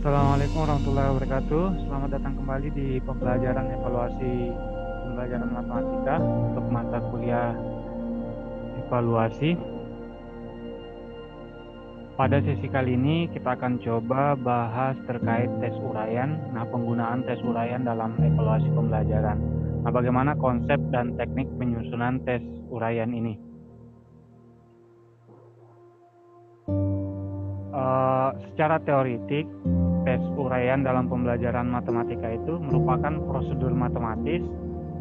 Assalamualaikum warahmatullahi wabarakatuh. Selamat datang kembali di pembelajaran evaluasi pembelajaran matematika untuk mata kuliah evaluasi. Pada sesi kali ini kita akan coba bahas terkait tes uraian. Penggunaan tes uraian dalam evaluasi pembelajaran. Bagaimana konsep dan teknik penyusunan tes uraian ini? Secara teoritik, tes uraian dalam pembelajaran matematika itu merupakan prosedur matematis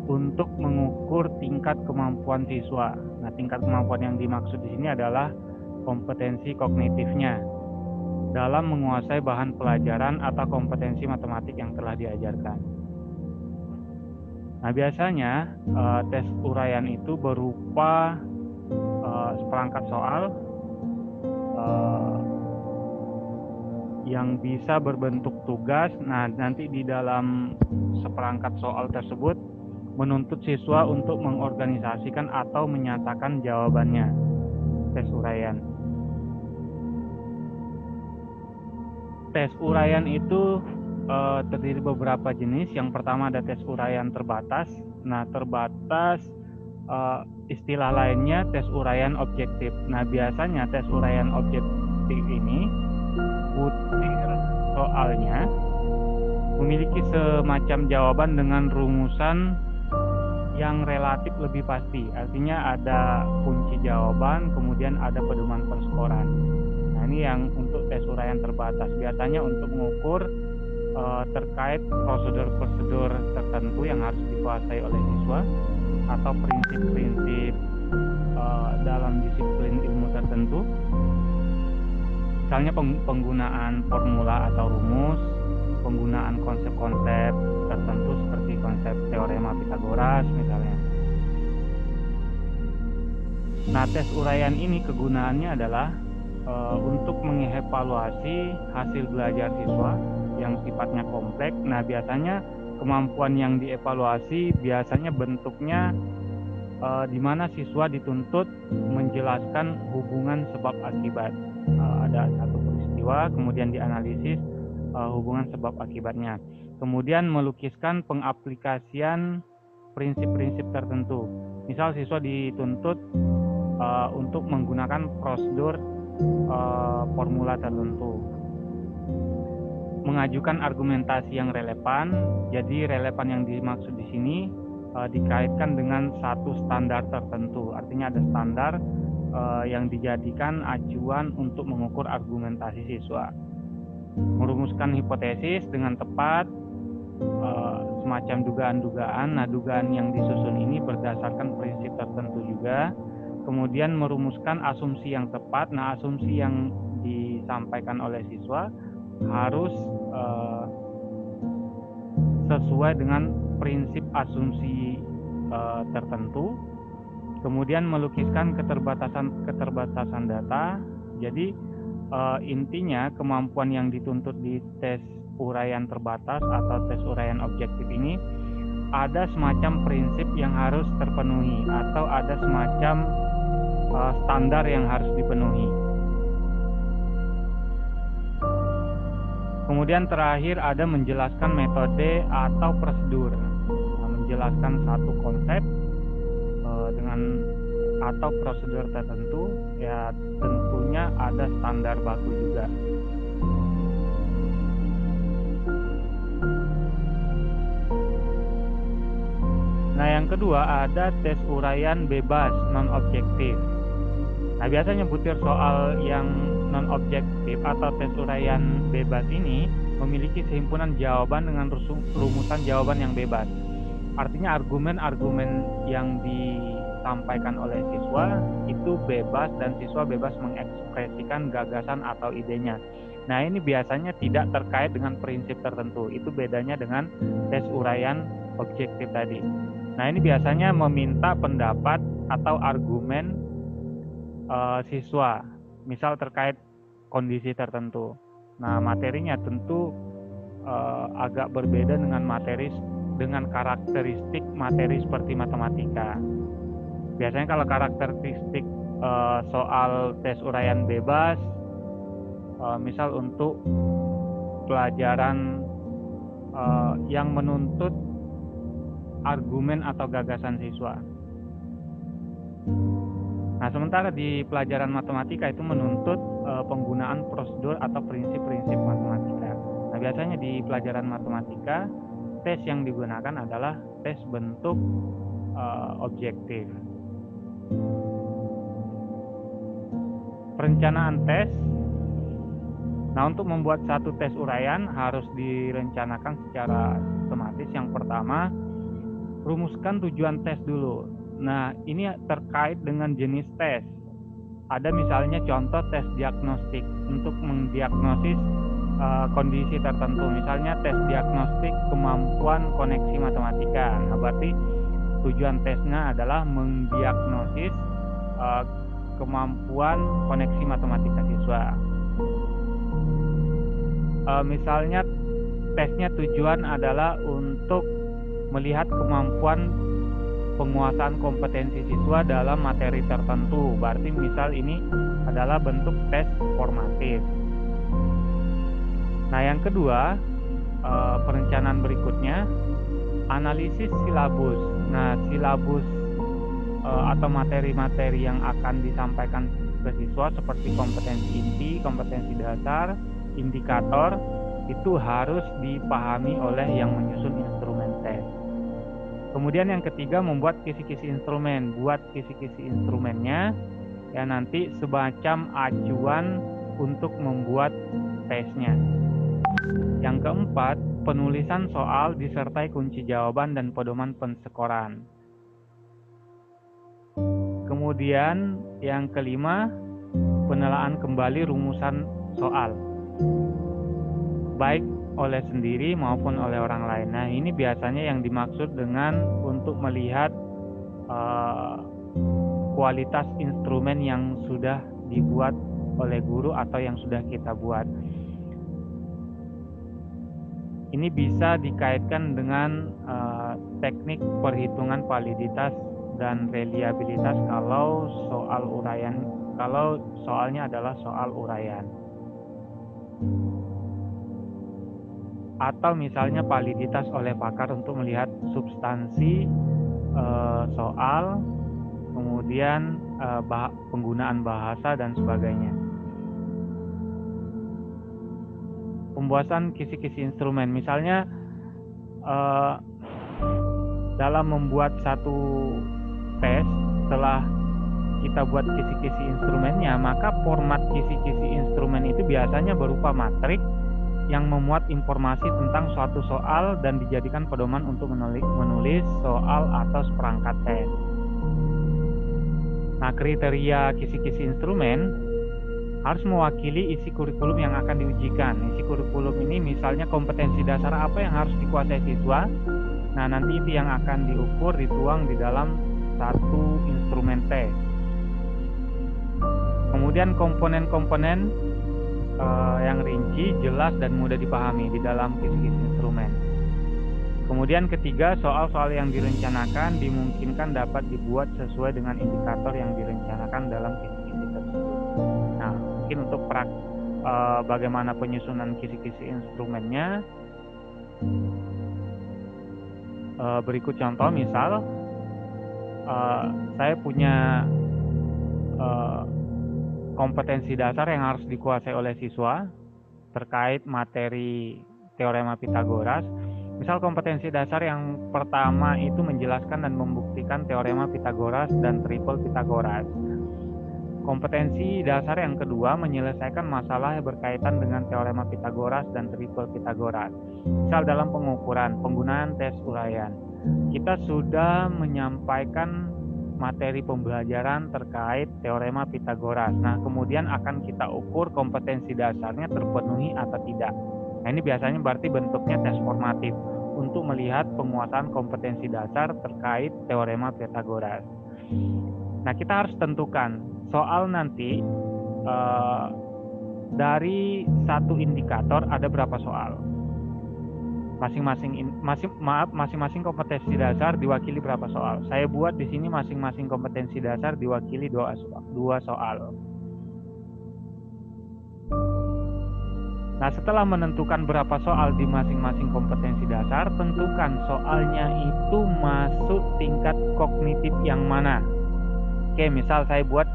untuk mengukur tingkat kemampuan siswa. Tingkat kemampuan yang dimaksud di sini adalah kompetensi kognitifnya dalam menguasai bahan pelajaran atau kompetensi matematik yang telah diajarkan. Biasanya tes uraian itu berupa seperangkat soal yang bisa berbentuk tugas. Nanti di dalam seperangkat soal tersebut menuntut siswa untuk mengorganisasikan atau menyatakan jawabannya. Tes uraian. Tes uraian itu terdiri beberapa jenis. Yang pertama ada tes uraian terbatas. Terbatas istilah lainnya tes uraian objektif. Biasanya tes uraian objektif ini butir soalnya memiliki semacam jawaban dengan rumusan yang relatif lebih pasti. Artinya ada kunci jawaban, kemudian ada pedoman perskoran. Ini yang untuk tes uraian terbatas. Biasanya untuk mengukur terkait prosedur-prosedur tertentu yang harus dikuasai oleh siswa atau prinsip-prinsip dalam disiplin ilmu tertentu. Misalnya penggunaan formula atau rumus, penggunaan konsep-konsep tertentu seperti konsep teorema Pythagoras misalnya. Tes uraian ini kegunaannya adalah untuk mengevaluasi hasil belajar siswa yang sifatnya kompleks. Biasanya kemampuan yang dievaluasi biasanya bentuknya di mana siswa dituntut menjelaskan hubungan sebab akibat. Ada satu peristiwa, kemudian dianalisis hubungan sebab akibatnya. Kemudian melukiskan pengaplikasian prinsip-prinsip tertentu. Misal siswa dituntut untuk menggunakan prosedur formula tertentu. Mengajukan argumentasi yang relevan. Jadi relevan yang dimaksud di sini dikaitkan dengan satu standar tertentu. Artinya ada standar yang dijadikan acuan untuk mengukur argumentasi siswa. Merumuskan hipotesis dengan tepat, semacam dugaan-dugaan. Dugaan yang disusun ini berdasarkan prinsip tertentu juga. Kemudian merumuskan asumsi yang tepat. Asumsi yang disampaikan oleh siswa harus sesuai dengan prinsip asumsi tertentu. Kemudian melukiskan keterbatasan data. Jadi intinya kemampuan yang dituntut di tes uraian terbatas atau tes uraian objektif ini ada semacam prinsip yang harus terpenuhi atau ada semacam standar yang harus dipenuhi. Kemudian terakhir ada menjelaskan metode atau prosedur. Menjelaskan satu konsep dengan atau prosedur tertentu, ya tentunya ada standar baku juga. Yang kedua ada tes uraian bebas non-objektif. Biasanya butir soal yang non-objektif atau tes uraian bebas ini memiliki sehimpunan jawaban dengan rumusan jawaban yang bebas. Artinya argumen-argumen yang disampaikan oleh siswa itu bebas dan siswa bebas mengekspresikan gagasan atau idenya. Ini biasanya tidak terkait dengan prinsip tertentu. Itu bedanya dengan tes uraian objektif tadi. Ini biasanya meminta pendapat atau argumen siswa, misal terkait kondisi tertentu. Materinya tentu agak berbeda dengan dengan karakteristik materi seperti matematika. Biasanya kalau karakteristik soal tes uraian bebas, misal untuk pelajaran yang menuntut argumen atau gagasan siswa. Nah, sementara di pelajaran matematika itu menuntut penggunaan prosedur atau prinsip-prinsip matematika. Nah, biasanya di pelajaran matematika, tes yang digunakan adalah tes bentuk objektif. Perencanaan tes. Nah, untuk membuat satu tes uraian harus direncanakan secara sistematis. Yang pertama, rumuskan tujuan tes dulu. Nah, ini terkait dengan jenis tes. Ada misalnya contoh tes diagnostik untuk mendiagnosis kondisi tertentu. Misalnya tes diagnostik kemampuan koneksi matematika. Nah, berarti tujuan tesnya adalah mendiagnosis kemampuan koneksi matematika siswa. Misalnya tesnya tujuan adalah untuk melihat kemampuan penguasaan kompetensi siswa dalam materi tertentu. Berarti misal ini adalah bentuk tes formatif. Nah, yang kedua, perencanaan berikutnya, analisis silabus. Nah, silabus atau materi-materi yang akan disampaikan ke siswa seperti kompetensi inti, kompetensi dasar, indikator, itu harus dipahami oleh yang menyusun instrumen tes. Kemudian yang ketiga, membuat kisi-kisi instrumen. Buat kisi-kisi instrumennya ya nanti semacam acuan untuk membuat tesnya. Yang keempat, penulisan soal disertai kunci jawaban dan pedoman penskoran. Kemudian yang kelima, penelaahan kembali rumusan soal, baik oleh sendiri maupun oleh orang lain. Nah, ini biasanya yang dimaksud dengan untuk melihat kualitas instrumen yang sudah dibuat oleh guru atau yang sudah kita buat. Ini bisa dikaitkan dengan teknik perhitungan validitas dan reliabilitas kalau soalnya adalah soal uraian. Atau misalnya validitas oleh pakar untuk melihat substansi soal, kemudian penggunaan bahasa dan sebagainya. Pembuatan kisi-kisi instrumen, misalnya dalam membuat satu tes, setelah kita buat kisi-kisi instrumennya, maka format kisi-kisi instrumen itu biasanya berupa matrik yang memuat informasi tentang suatu soal dan dijadikan pedoman untuk menulis soal atau seperangkat tes. Nah, kriteria kisi-kisi instrumen harus mewakili isi kurikulum yang akan diujikan. Isi kurikulum ini misalnya kompetensi dasar apa yang harus dikuasai siswa. Nah, nanti itu yang akan diukur, dituang di dalam satu instrumen tes. Kemudian komponen-komponen yang rinci, jelas, dan mudah dipahami di dalam kisi-kisi instrumen. Kemudian ketiga, soal-soal yang direncanakan dimungkinkan dapat dibuat sesuai dengan indikator yang direncanakan dalam kisi-kisi tersebut. Nah, mungkin untuk bagaimana penyusunan kisi-kisi instrumennya, berikut contoh. Misal saya punya kompetensi dasar yang harus dikuasai oleh siswa terkait materi teorema Pitagoras. Misal kompetensi dasar yang pertama itu menjelaskan dan membuktikan teorema Pitagoras dan triple Pitagoras. Kompetensi dasar yang kedua menyelesaikan masalah yang berkaitan dengan teorema Pitagoras dan triple Pitagoras. Misal dalam pengukuran, penggunaan tes uraian, kita sudah menyampaikan materi pembelajaran terkait teorema Pitagoras. Nah, kemudian akan kita ukur kompetensi dasarnya terpenuhi atau tidak. Nah, ini biasanya berarti bentuknya tes formatif untuk melihat penguasaan kompetensi dasar terkait teorema Pitagoras. Nah, kita harus tentukan soal nanti dari satu indikator ada berapa soal. Masing-masing kompetensi dasar diwakili berapa soal. Saya buat di sini masing-masing kompetensi dasar diwakili dua soal. Nah, setelah menentukan berapa soal di masing-masing kompetensi dasar, tentukan soalnya itu masuk tingkat kognitif yang mana. Oke, misal saya buat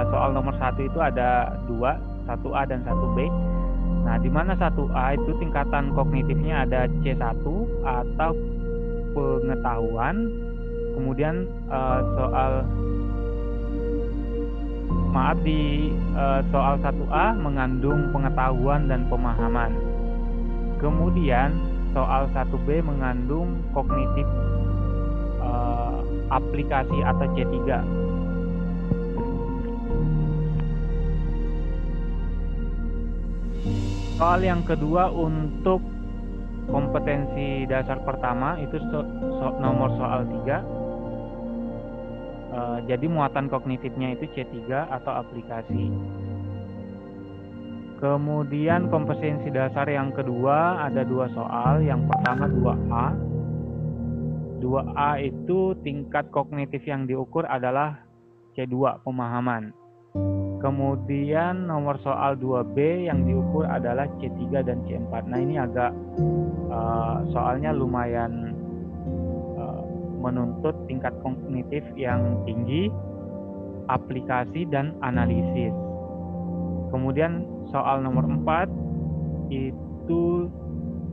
soal nomor 1 itu ada 2, 1A dan 1B. Nah, di mana 1A itu tingkatan kognitifnya ada C1 atau pengetahuan. Kemudian soal 1A mengandung pengetahuan dan pemahaman. Kemudian soal 1B mengandung kognitif aplikasi atau C3. Soal yang kedua untuk kompetensi dasar pertama itu nomor soal 3. Jadi muatan kognitifnya itu C3 atau aplikasi. Kemudian kompetensi dasar yang kedua ada 2 soal. Yang pertama 2A. 2A itu tingkat kognitif yang diukur adalah C2, pemahaman. Kemudian nomor soal 2B yang diukur adalah C3 dan C4. Nah, ini agak soalnya lumayan menuntut tingkat kognitif yang tinggi, aplikasi dan analisis. Kemudian soal nomor 4 itu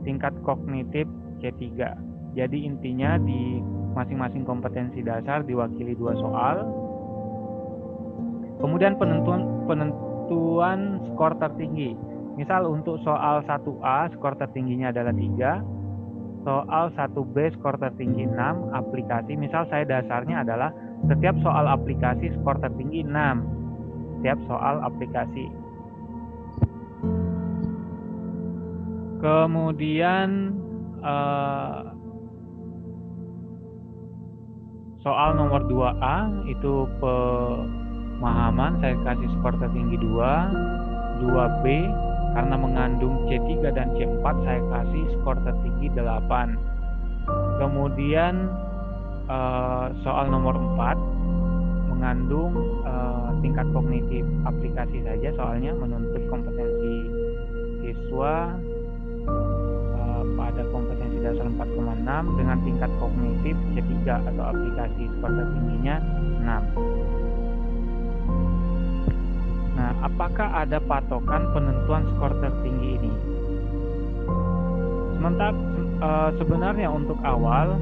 tingkat kognitif C3. Jadi intinya di masing-masing kompetensi dasar diwakili 2 soal. Kemudian penentuan skor tertinggi. Misal untuk soal 1A skor tertingginya adalah 3. Soal 1B skor tertinggi 6, aplikasi. Misal saya dasarnya adalah setiap soal aplikasi skor tertinggi 6. Setiap soal aplikasi. Kemudian soal nomor 2A itu pemahaman, saya kasih skor tertinggi 2. 2B karena mengandung C3 dan C4 saya kasih skor tertinggi 8. Kemudian soal nomor 4 mengandung tingkat kognitif aplikasi saja, soalnya menuntut kompetensi siswa pada kompetensi dasar 4,6 dengan tingkat kognitif C3 atau aplikasi skor tertingginya 6. Nah, apakah ada patokan penentuan skor tertinggi ini? Sebenarnya untuk awal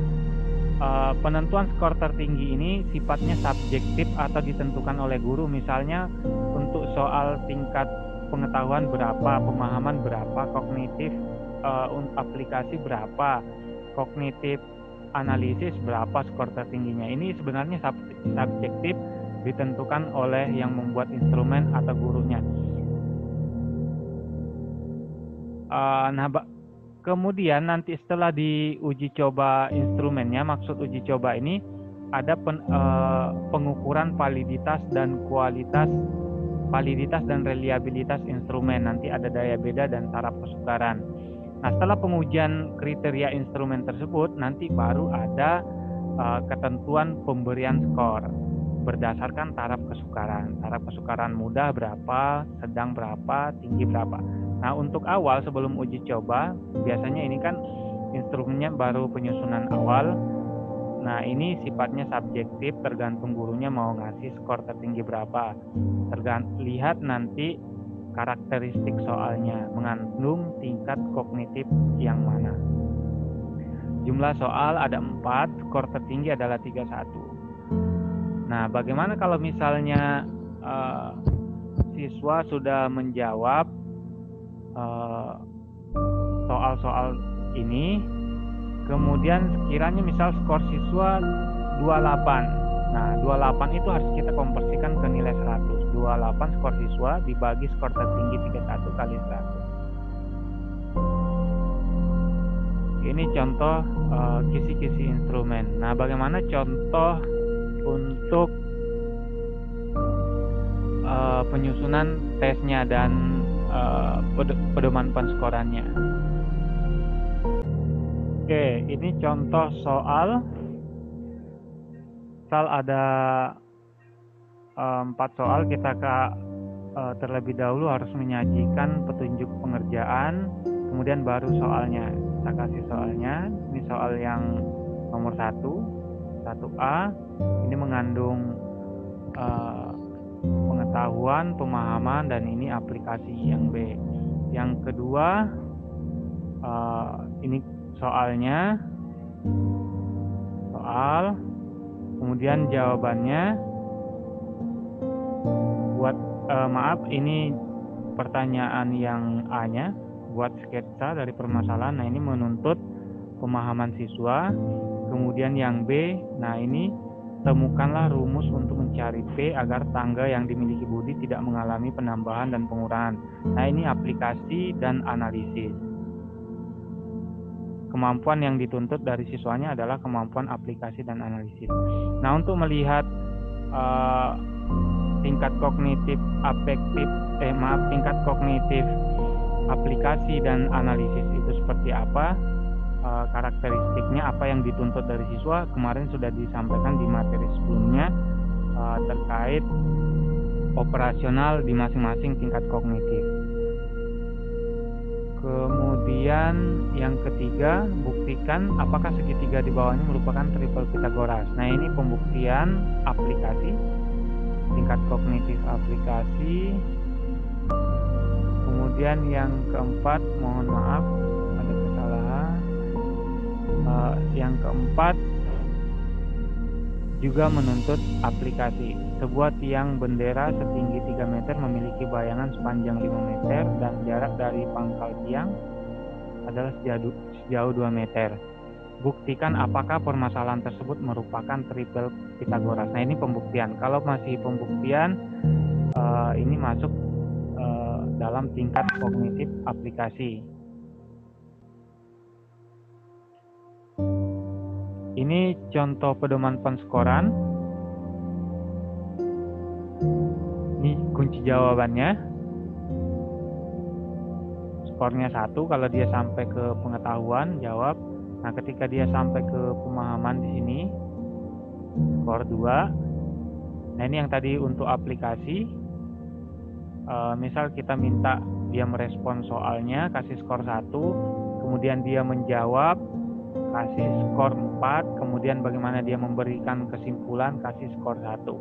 penentuan skor tertinggi ini sifatnya subjektif atau ditentukan oleh guru. Misalnya untuk soal tingkat pengetahuan berapa, pemahaman berapa, kognitif aplikasi berapa, kognitif analisis berapa skor tertingginya. Ini sebenarnya subjektif, ditentukan oleh yang membuat instrumen atau gurunya. Kemudian nanti setelah diuji coba instrumennya, maksud uji coba ini ada pengukuran validitas dan reliabilitas instrumen. Nanti ada daya beda dan taraf kesukaran. Nah, setelah pengujian kriteria instrumen tersebut, nanti baru ada ketentuan pemberian skor berdasarkan taraf kesukaran. Taraf kesukaran mudah berapa, sedang berapa, tinggi berapa. Nah, untuk awal sebelum uji coba, biasanya ini kan instrumennya baru penyusunan awal. Nah, ini sifatnya subjektif, tergantung gurunya mau ngasih skor tertinggi berapa. Lihat nanti karakteristik soalnya, mengandung tingkat kognitif yang mana. Jumlah soal ada 4, skor tertinggi adalah 31. Nah, bagaimana kalau misalnya siswa sudah menjawab soal-soal ini, kemudian sekiranya misal skor siswa 28. Nah, 28 itu harus kita konversikan ke nilai 100. 28 skor siswa dibagi skor tertinggi 31 kali 100. Ini contoh kisi-kisi instrumen. Nah, bagaimana contoh untuk penyusunan tesnya dan pedoman penskorannya. Oke, ini contoh soal. Misal ada 4 soal, kita terlebih dahulu harus menyajikan petunjuk pengerjaan, kemudian baru soalnya. Kita kasih soalnya. Ini soal yang nomor 1A. Ini mengandung pengetahuan, pemahaman, dan ini aplikasi yang B. Yang kedua, ini soalnya, soal, kemudian jawabannya. Buat ini pertanyaan yang A-nya, buat sketsa dari permasalahan. Nah, ini menuntut pemahaman siswa. Kemudian yang B, nah ini temukanlah rumus untuk mencari P agar tangga yang dimiliki Budi tidak mengalami penambahan dan pengurangan. Nah, ini aplikasi dan analisis. Kemampuan yang dituntut dari siswanya adalah kemampuan aplikasi dan analisis. Nah, untuk melihat tingkat kognitif aplikasi dan analisis itu seperti apa, karakteristiknya, apa yang dituntut dari siswa, kemarin sudah disampaikan di materi sebelumnya terkait operasional di masing-masing tingkat kognitif. Kemudian yang ketiga, buktikan apakah segitiga di bawahnya merupakan triple Pythagoras. Nah, ini pembuktian aplikasi, tingkat kognitif aplikasi. Kemudian yang keempat, mohon maaf ada kesalahan. Yang keempat juga menuntut aplikasi. Sebuah tiang bendera setinggi 3 meter memiliki bayangan sepanjang 5 meter dan jarak dari pangkal tiang adalah sejauh 2 meter. Buktikan apakah permasalahan tersebut merupakan triple Pythagoras. Nah, ini pembuktian. Kalau masih pembuktian, ini masuk dalam tingkat kognitif aplikasi. Ini contoh pedoman penskoran. Ini kunci jawabannya. Skornya 1 kalau dia sampai ke pengetahuan, jawab. Nah, ketika dia sampai ke pemahaman di sini, skor 2. Nah, ini yang tadi untuk aplikasi. Misal kita minta dia merespon soalnya, kasih skor 1, kemudian dia menjawab, kasih skor 4, kemudian bagaimana dia memberikan kesimpulan, kasih skor 1.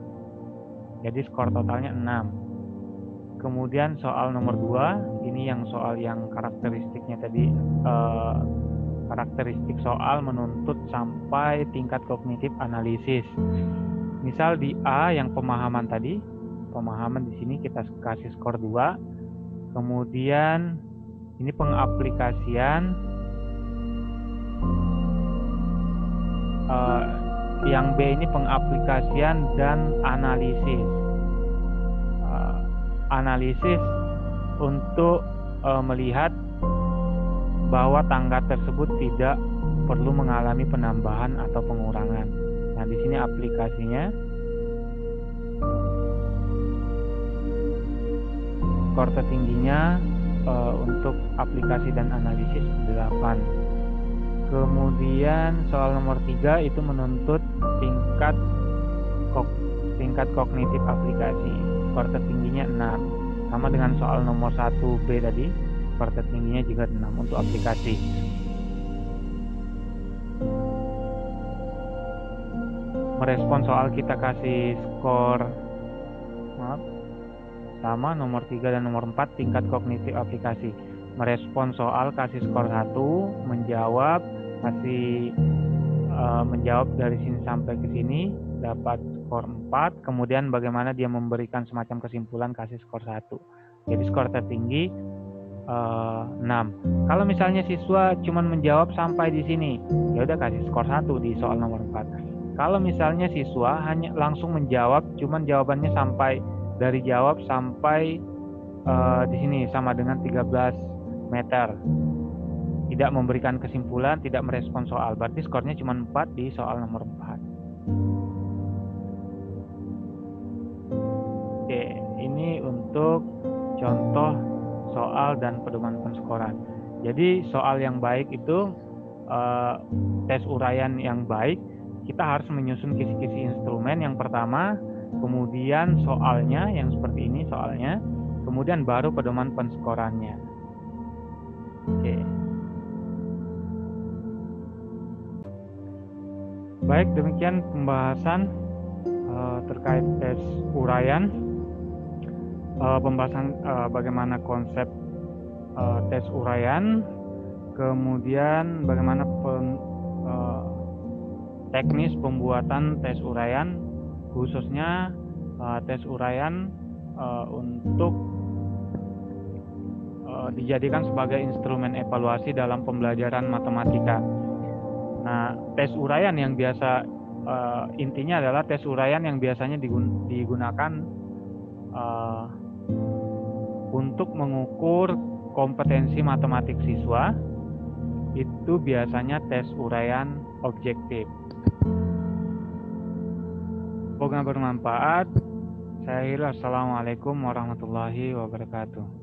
Jadi skor totalnya 6. Kemudian soal nomor 2, ini yang soal yang karakteristiknya tadi, karakteristik soal menuntut sampai tingkat kognitif analisis. Misal di A yang pemahaman tadi, pemahaman di sini kita kasih skor 2. Kemudian ini pengaplikasian, yang B ini pengaplikasian dan analisis. Analisis untuk melihat bahwa tangga tersebut tidak perlu mengalami penambahan atau pengurangan. Nah, di sini aplikasinya. Skor tertingginya untuk aplikasi dan analisis 8. Kemudian soal nomor 3 itu menuntut tingkat kognitif aplikasi. Skor tertingginya 6. Sama dengan soal nomor 1B tadi, skor tertingginya juga 6 untuk aplikasi. Merespon soal kita kasih skor sama nomor 3 dan nomor 4 tingkat kognitif aplikasi. Merespon soal kasih skor 1, menjawab kasih menjawab dari sini sampai ke sini dapat skor 4, kemudian bagaimana dia memberikan semacam kesimpulan kasih skor 1. Jadi skor tertinggi 6. Kalau misalnya siswa cuma menjawab sampai di sini, ya udah kasih skor 1 di soal nomor 4. Kalau misalnya siswa hanya langsung menjawab, cuman jawabannya sampai dari jawab sampai di sini sama dengan 13 meter. Tidak memberikan kesimpulan, tidak merespon soal. Berarti skornya cuma 4 di soal nomor 4. Oke, ini untuk contoh soal dan pedoman penskoran. Jadi soal yang baik itu tes uraian yang baik, kita harus menyusun kisi-kisi instrumen yang pertama, kemudian soalnya yang seperti ini soalnya, kemudian baru pedoman penskorannya. Oke. Baik, demikian pembahasan terkait tes uraian, pembahasan bagaimana konsep tes uraian, kemudian bagaimana teknis pembuatan tes uraian, khususnya tes uraian untuk dijadikan sebagai instrumen evaluasi dalam pembelajaran matematika. Nah, tes uraian yang biasa intinya adalah tes uraian yang biasanya digunakan untuk mengukur kompetensi matematik siswa, itu biasanya tes uraian objektif. Semoga bermanfaat. Saya akhiri, assalamualaikum warahmatullahi wabarakatuh.